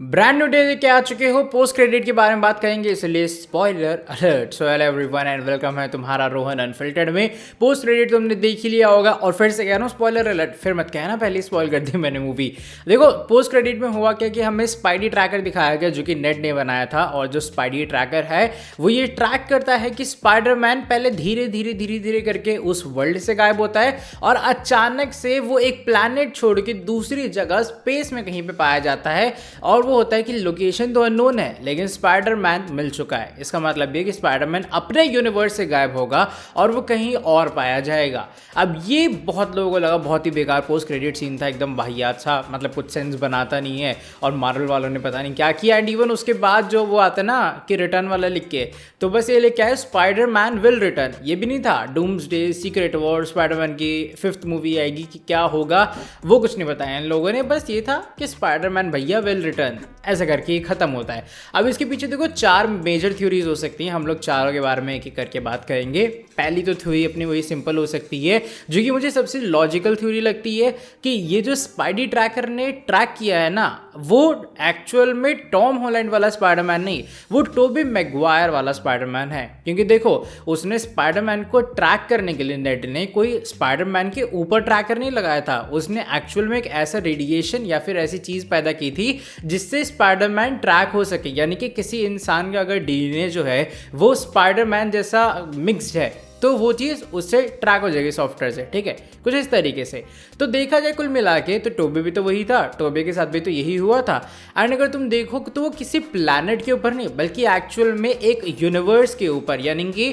Brand new day के आ चुके हो, पोस्ट क्रेडिट के बारे में बात करेंगे, इसलिए spoiler alert. So hello everyone and welcome है तुम्हारा रोहन अनफिल्टर्ड में। पोस्ट क्रेडिट तुमने देख ही लिया होगा और फिर से कह रहा हूँ स्पॉइलर अलर्ट, फिर मत कहना पहले स्पॉइल कर दी मैंने मूवी। देखो पोस्ट क्रेडिट में हुआ क्या कि हमें स्पाइडी ट्रैकर दिखाया गया जो कि नेट ने बनाया था, और जो स्पाइडी ट्रैकर है वो ये ट्रैक करता है कि स्पाइडरमैन पहले धीरे धीरे धीरे धीरे करके उस वर्ल्ड से गायब होता है और अचानक से वो एक प्लैनेट छोड़ के दूसरी जगह स्पेस में कहीं पे पाया जाता है। और वो होता है कि लोकेशन तो अननोन है लेकिन स्पाइडरमैन मिल चुका है। इसका मतलब ये कि स्पाइडरमैन अपने यूनिवर्स से गायब होगा और वो कहीं और पाया जाएगा। अब ये बहुत लोगों को लगा बहुत ही बेकार पोस्ट क्रेडिट सीन था, एकदम वाहियात सा, मतलब कुछ सेंस बनाता नहीं है और मार्वल वालों ने पता नहीं क्या किया। एंड इवन उसके बाद जो वो आता है ना कि रिटर्न वाला लिख के, तो बस ये लिखा है स्पाइडरमैन विल रिटर्न, ये भी नहीं था डूम्सडे सीक्रेट वॉर स्पाइडरमैन की 5th मूवी आएगी कि क्या होगा वो कुछ नहीं बताया इन लोगों ने। बस ये था कि स्पाइडरमैन भैया विल रिटर्न, ऐसा करके खत्म होता है। अब इसके पीछे देखो 4 मेजर थ्योरीज हो सकती हैं, हम लोग चारों के बारे में एक एक करके बात करेंगे। पहली तो थ्योरी अपनी वही सिंपल हो सकती है जो कि मुझे सबसे लॉजिकल थ्योरी लगती है कि ये जो स्पाइडी ट्रैकर ने ट्रैक किया है ना, वो एक्चुअल में टॉम हॉलैंड वाला स्पाइडरमैन नहीं, वो टोबी मैगवायर वाला स्पाइडरमैन है। क्योंकि देखो उसने स्पाइडरमैन को ट्रैक करने के लिए नेट ने कोई स्पाइडरमैन के ऊपर ट्रैकर नहीं लगाया था, उसने एक्चुअल में एक ऐसा रेडिएशन या फिर ऐसी चीज पैदा की थी जिससे स्पाइडरमैन ट्रैक हो सके। यानी कि किसी इंसान का अगर डीएनए जो है वो स्पाइडरमैन जैसा मिक्स्ड है तो वो चीज़ उससे ट्रैक हो जाएगी सॉफ्टवेयर से, ठीक है, कुछ इस तरीके से। तो देखा जाए कुल मिला के तो टोबे भी तो वही था, टोबे के साथ भी तो यही हुआ था। एंड अगर तुम देखो तो वो किसी प्लैनेट के ऊपर नहीं बल्कि एक्चुअल में एक यूनिवर्स के ऊपर, यानी कि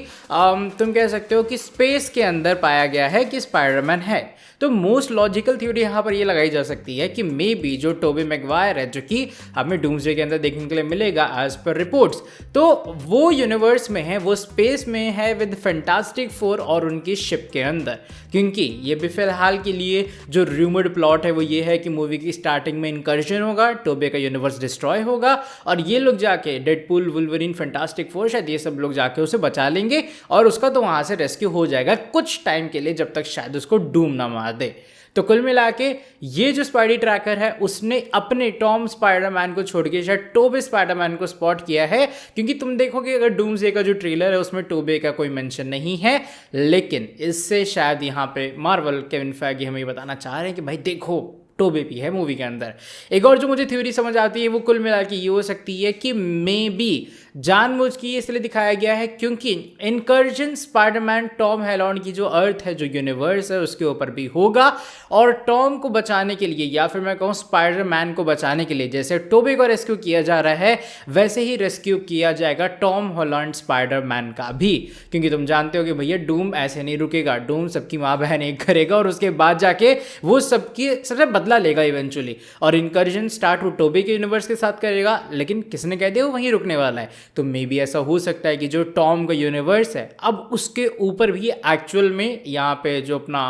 तुम कह सकते हो कि स्पेस के अंदर पाया गया है कि स्पाइडरमैन है। तो मोस्ट लॉजिकल थ्योरी यहाँ पर ये लगाई जा सकती है कि मे बी जो टोबी मैगवायर है, जो कि हमें डूम्सडे के अंदर देखने के लिए मिलेगा एज पर रिपोर्ट्स, तो वो यूनिवर्स में है, वो स्पेस में है विद फैंटास्टिक फोर और उनकी शिप के अंदर। क्योंकि ये भी फिलहाल के लिए जो रूमर्ड प्लॉट है वो ये है कि मूवी की स्टार्टिंग में इनकर्जन होगा, टोबे का यूनिवर्स डिस्ट्रॉय होगा और ये लोग जाके डेडपूल, वुल्वरीन, फैंटास्टिक फोर, शायद ये सब लोग जाके उसे बचा लेंगे और उसका तो वहां से रेस्क्यू हो जाएगा कुछ टाइम के लिए, जब तक शायद उसको डूम ना मार दे। तो कुल मिला के ये जो स्पाइडी ट्रैकर है उसने अपने टॉम स्पाइडरमैन को छोड़ के शायद टोबे स्पाइडरमैन को स्पॉट किया है। क्योंकि तुम देखोगे अगर डूम्सडे का जो ट्रेलर है उसमें टोबे का कोई मेंशन नहीं है, लेकिन इससे शायद यहाँ पे मार्वल केविन फैगी हमें बताना चाह रहे हैं कि भाई देखो टोबे भी है मूवी के अंदर। एक और जो मुझे थ्योरी समझ आती है वो कुल मिला के ये हो सकती है कि मे बी जानबूझ के इसलिए दिखाया गया है क्योंकि इनकर्जन स्पाइडरमैन टॉम हॉलैंड की जो अर्थ है, जो यूनिवर्स है, उसके ऊपर भी होगा और टॉम को बचाने के लिए, या फिर मैं कहूँ स्पाइडरमैन को बचाने के लिए, जैसे टोबे को रेस्क्यू किया जा रहा है वैसे ही रेस्क्यू किया जाएगा टॉम हॉलैंड स्पाइडरमैन का भी। क्योंकि तुम जानते हो कि भैया डूम ऐसे नहीं रुकेगा, डूम सबकी माँ बहन एक करेगा और उसके बाद जाके वो सबसे बदला लेगा इवेंचुअली। और इनकर्जन स्टार्ट वो टोबे के यूनिवर्स के साथ करेगा, लेकिन किसने कह दिया वो वहीं रुकने वाला है। तो मे बी ऐसा हो सकता है कि जो टॉम का यूनिवर्स है अब उसके ऊपर भी एक्चुअल में यहाँ पे जो अपना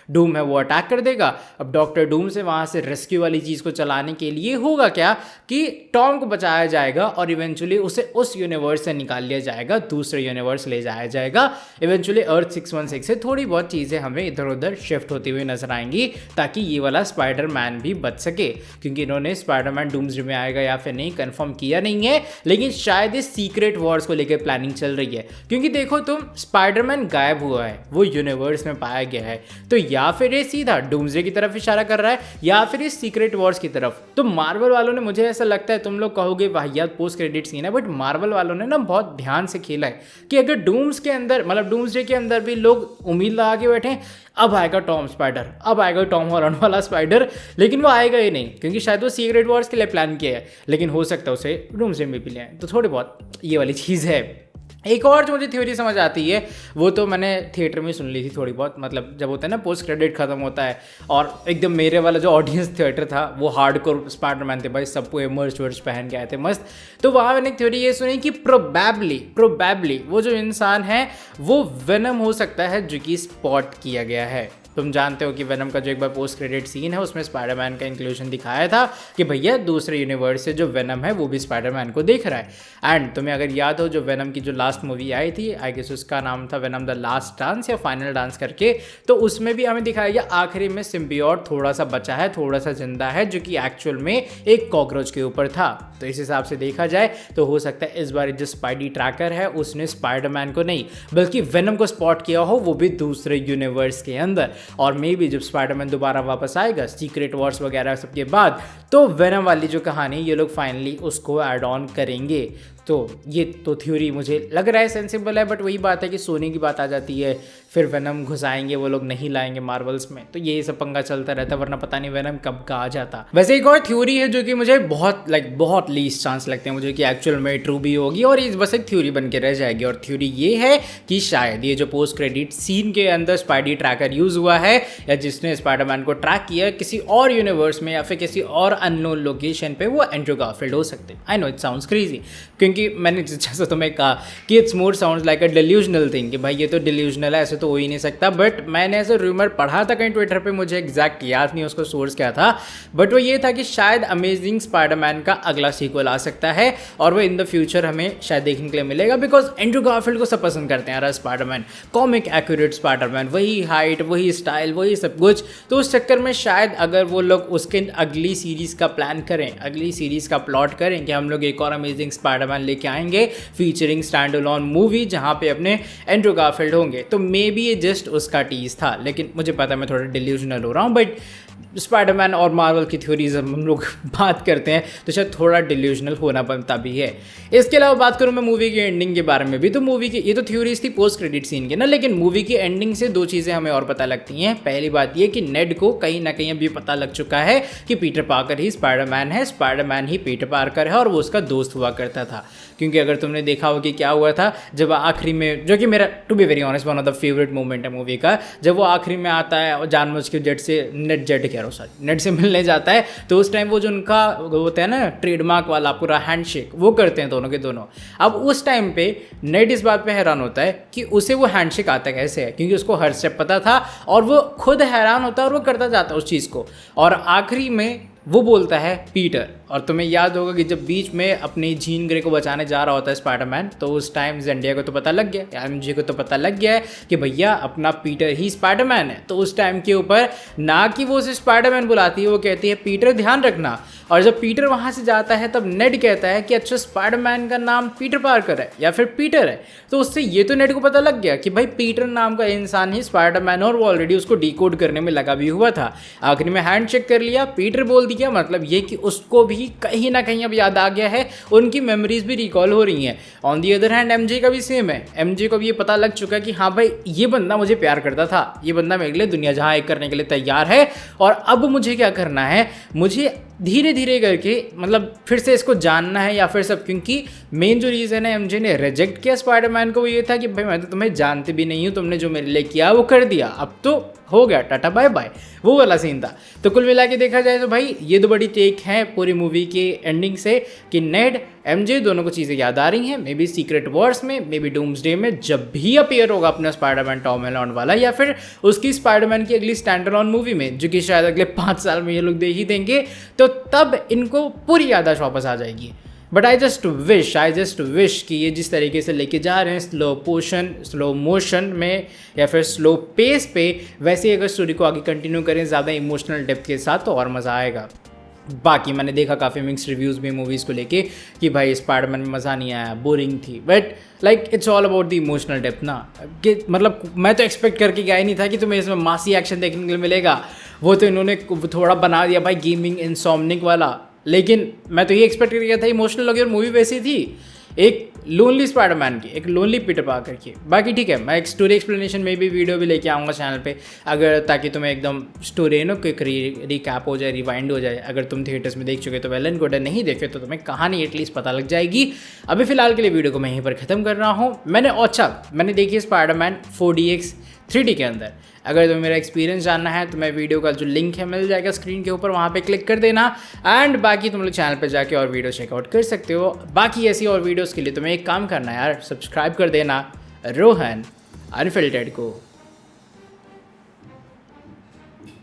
डूम है वो अटैक कर देगा। अब डॉक्टर डूम से वहाँ से रेस्क्यू वाली चीज़ को चलाने के लिए होगा क्या कि टॉम को बचाया जाएगा और इवेंचुअली उसे उस यूनिवर्स से निकाल लिया जाएगा, दूसरे यूनिवर्स ले जाया जाएगा। इवेंचुअली अर्थ 616 से थोड़ी बहुत चीज़ें हमें इधर उधर शिफ्ट होती हुई नजर आएंगी ताकि ये वाला स्पाइडरमैन भी बच सके। क्योंकि इन्होंने स्पाइडरमैन डूम्सडे में आएगा या फिर नहीं कंफर्म किया नहीं है, लेकिन शायद इस सीक्रेट वॉर्स को लेकर प्लानिंग चल रही है। क्योंकि देखो तुम स्पाइडरमैन गायब हुआ है, वो यूनिवर्स में पाया गया है, तो या फिर ये सीधा डूम्सडे की तरफ इशारा कर रहा है या फिर इस सीक्रेट वॉर्स की तरफ। तो मार्वल वालों ने, मुझे ऐसा लगता है, तुम लोग कहोगे वाहियात पोस्ट क्रेडिट सीन है, बट मार्वल वालों ने ना बहुत ध्यान से खेला है कि अगर डूम्स के अंदर, मतलब डूम्सडे के अंदर भी लोग उम्मीद लगा के बैठे अब आएगा टॉम स्पाइडर, अब आएगा टॉम हॉलैंड वाला स्पाइडर, लेकिन वो आएगा ही नहीं क्योंकि शायद वो सीक्रेट वॉर्स के लिए प्लान किया है, लेकिन हो सकता है उसे डूम्सडे में भी ले आए। तो थोड़ी बहुत ये वाली चीज़ है। एक और जो मुझे थ्योरी समझ आती है वो तो मैंने थिएटर में सुन ली थी थोड़ी बहुत, मतलब जब होता है ना पोस्ट क्रेडिट खत्म होता है और एकदम मेरे वाला जो ऑडियंस थिएटर था वो हार्डकोर स्पाइडरमैन थे भाई, सबको मर्च वर्च पहन के आए थे मस्त। तो वहाँ मैंने एक थ्योरी ये सुनी कि प्रोबेबली वो जो इंसान है वो वेनम हो सकता है जो कि स्पॉट किया गया है। तुम जानते हो कि वेनम का जो एक बार पोस्ट क्रेडिट सीन है उसमें स्पाइडरमैन का इंक्लूजन दिखाया था कि भैया दूसरे यूनिवर्स से जो वेनम है वो भी स्पाइडरमैन को देख रहा है। एंड तुम्हें अगर याद हो जो वेनम की जो लास्ट मूवी आई थी, आई गेस उसका नाम था वेनम द लास्ट डांस या फाइनल डांस करके, तो उसमें भी हमें दिखाया गया आखिरी में सिम्बियोट थोड़ा सा बचा है, थोड़ा सा जिंदा है, जो कि एक्चुअल में एक कॉकरोच के ऊपर था। तो इस हिसाब से देखा जाए तो हो सकता है इस बार जो स्पाइडी ट्रैकर है उसने स्पाइडरमैन को नहीं बल्कि वेनम को स्पॉट किया हो, वो भी दूसरे यूनिवर्स के अंदर। और मे बी जब स्पाइडरमैन दोबारा वापस आएगा सीक्रेट वॉर्स वगैरह सबके बाद, तो वेनम वाली जो कहानी ये लोग फाइनली उसको ऐड ऑन करेंगे। तो ये तो थ्योरी मुझे लग रहा है सेंसिबल है, बट वही बात है कि सोनी की बात आ जाती है, फिर वेनम घुसाएंगे वो लोग, नहीं लाएंगे मार्वल्स में, तो ये सब पंगा चलता रहता है, वरना पता नहीं वेनम कब का आ जाता। वैसे एक और थ्योरी है जो कि मुझे बहुत लीस्ट चांस लगते हैं मुझे कि एक्चुअल में ट्रू भी होगी और ये बस एक थ्योरी बन के रह जाएगी। और थ्योरी ये है कि शायद ये जो पोस्ट क्रेडिट सीन के अंदर स्पाइडी ट्रैकर यूज हुआ है या जिसने स्पाइडरमैन को ट्रैक किया किसी और यूनिवर्स में या फिर किसी और अननोन लोकेशन पे, वो एंड्रू गारफील्ड हो सकते हैं। I know it sounds crazy, क्योंकि मैंने जैसा तुम्हें कहा कि it's more sounds like a delusional thing कि भाई ये तो डिल्यूजनल है, ऐसे तो हो ही नहीं सकता। बट मैंने ऐसे रूमर पढ़ा था कहीं ट्विटर पे, मुझे एग्जैक्ट याद नहीं उसका सोर्स क्या था, बट वो ये था कि शायद अमेजिंग स्पाइडरमैन का अगला सीक्वल आ सकता है और वो इन द फ्यूचर हमें शायद देखने के लिए मिलेगा, बिकॉज एंड्रू गारफील्ड को सब पसंद करते हैं यार स्पाइडरमैन, कॉमिक एक्यूरेट स्पाइडरमैन, वही हाइट, वही स्टाइल, वही सब कुछ। तो उस चक्कर में शायद अगर वो लोग उसके अगली सीरीज़ का प्लान करें, अगली सीरीज़ का प्लॉट करें कि हम लोग एक और अमेजिंग स्पाइडरमैन लेके आएंगे फीचरिंग स्टैंड अलोन मूवी जहां पे अपने एंड्रू गारफील्ड होंगे, तो मे बी ये जस्ट उसका टीज था। लेकिन मुझे पता है मैं थोड़ा डिल्यूजनल हो रहा हूँ, बट स्पाइडरमैन और मार्वल की थ्योरीज हम लोग बात करते हैं तो शायद थोड़ा डिल्यूजनल होना बनता भी है। इसके अलावा बात करूँ मैं मूवी की एंडिंग के बारे में भी, तो मूवी की ये तो थ्योरीज थी पोस्ट क्रेडिट सीन के ना, लेकिन मूवी की एंडिंग से दो चीज़ें हमें और पता लगती हैं। पहली बात ये कि नेड को कहीं ना कहीं अभी पता लग चुका है कि पीटर पार्कर ही स्पाइडरमैन है, स्पाइडरमैन ही पीटर पार्कर है और वो उसका दोस्त हुआ करता था। क्योंकि अगर तुमने देखा हो कि क्या हुआ था जब आखिरी में, जो कि मेरा to be very honest one of the favourite moment है मूवी का, जब वो आखिरी में आता है और जानबूझ के नेट से मिलने जाता है, तो उस टाइम वो जो उनका होता है ना ट्रेडमार्क वाला पूरा हैंडशेक वो करते हैं दोनों के दोनों। अब उस टाइम पे नेट इस बात पे हैरान होता है कि उसे वो हैंडशेक आता कैसे है, क्योंकि उसको हर स्टेप पता था और वो खुद हैरान होता है और वो करता जाता है उस चीज़ को। और आखिरी में वो बोलता है पीटर, और तुम्हें याद होगा कि जब बीच में अपनी जीन ग्रे को बचाने जा रहा होता है स्पाइडरमैन, तो उस टाइम जेंडिया को तो पता लग गया, एमजे को तो पता लग गया है कि भैया अपना पीटर ही स्पाइडरमैन है। तो उस टाइम के ऊपर ना कि वो उसे स्पाइडरमैन बुलाती है, वो कहती है पीटर ध्यान रखना। और जब पीटर वहाँ से जाता है तब नेड कहता है कि अच्छा स्पाइडरमैन का नाम पीटर पार्कर है या फिर पीटर है। तो उससे ये तो नेड को पता लग गया कि भाई पीटर नाम का इंसान ही स्पाइडरमैन, और वो ऑलरेडी उसको डिकोड करने में लगा भी हुआ था। आखिर में हैंड चेक कर लिया, पीटर बोल दिया, मतलब ये कि उसको भी कहीं ना कहीं अब याद आ गया है, उनकी मेमोरीज भी रिकॉल हो रही हैं। On the other hand MJ का भी सेम है, एमजे को भी ये पता लग चुका है कि हाँ भाई ये बंदा मुझे प्यार करता था, ये बंदा मेरे लिए दुनिया जहाँ एक करने के लिए तैयार है, और अब मुझे क्या करना है, मुझे धीरे धीरे करके मतलब फिर से इसको जानना है या फिर सब। क्योंकि मेन जो रीज़न है एमजे ने रिजेक्ट किया स्पाइडरमैन को वो ये था कि भाई मैं तो तुम्हें जानती भी नहीं हूँ, तुमने जो मेरे लिए किया वो कर दिया, अब तो हो गया टाटा बाय बाय, वो वाला सीन था। तो कुल मिला के देखा जाए तो भाई ये दो बड़ी टेक हैं पूरी मूवी के एंडिंग से कि नेड एमजे दोनों को चीज़ें याद आ रही हैं। मे बी सीक्रेट वॉर्स में, मे बी डूम्सडे में जब भी अपीयर होगा अपना स्पाइडरमैन टॉम हॉलैंड वाला, या फिर उसकी स्पाइडरमैन की अगली स्टैंड अलोन मूवी में जो कि शायद अगले 5 साल में ये लोग देख ही देंगे, तो तब इनको पूरी याददाश्त वापस आ जाएगी। बट आई जस्ट विश कि ये जिस तरीके से लेके जा रहे हैं स्लो मोशन में या फिर स्लो पेस पे, वैसे अगर स्टोरी को आगे कंटिन्यू करें ज़्यादा इमोशनल डेप्थ के साथ तो और मज़ा आएगा। बाकी मैंने देखा काफ़ी मिक्स्ड रिव्यूज़ भी मूवीज़ को लेके कि भाई स्पाइडरमैन में मज़ा नहीं आया, बोरिंग थी, but like it's all about the emotional depth ना, कि मतलब मैं तो एक्सपेक्ट करके गया ही नहीं था कि तुम्हें इसमें मासी एक्शन देखने के लिए मिलेगा। वो तो इन्होंने थोड़ा बना दिया भाई गेमिंग इंसोम्निक वाला, लेकिन मैं तो ये एक्सपेक्ट कर गया था इमोशनल लगे, और मूवी वैसी थी एक लोनली स्पाइडरमैन की, एक लोनली पीटर पार्कर की। बाकी ठीक है, मैं एक स्टोरी एक्सप्लेनेशन में भी वीडियो भी लेके आऊँगा चैनल पे, अगर ताकि तुम्हें एकदम स्टोरी नो क्विक रिकैप हो जाए, रिवाइंड हो जाए। अगर तुम थिएटर्स में देख चुके तो वेल एंड गुड है, नहीं देखे तो तुम्हें कहानी एटलीस्ट पता लग जाएगी। अभी फिलहाल के लिए वीडियो को मैं यहीं पर ख़त्म कर रहा हूँ। मैंने देखी स्पाइडरमैन 4DX 3D के अंदर। अगर तुम्हें मेरा एक्सपीरियंस जानना है तो मैं वीडियो का जो लिंक है मिल जाएगा स्क्रीन के ऊपर, वहाँ पे क्लिक कर देना। एंड बाकी तुम लोग चैनल पे जाके और वीडियो चेकआउट कर सकते हो। बाकी ऐसी और वीडियोस के लिए तुम्हें एक काम करना है यार, सब्सक्राइब कर देना रोहन अनफिल्टर्ड को।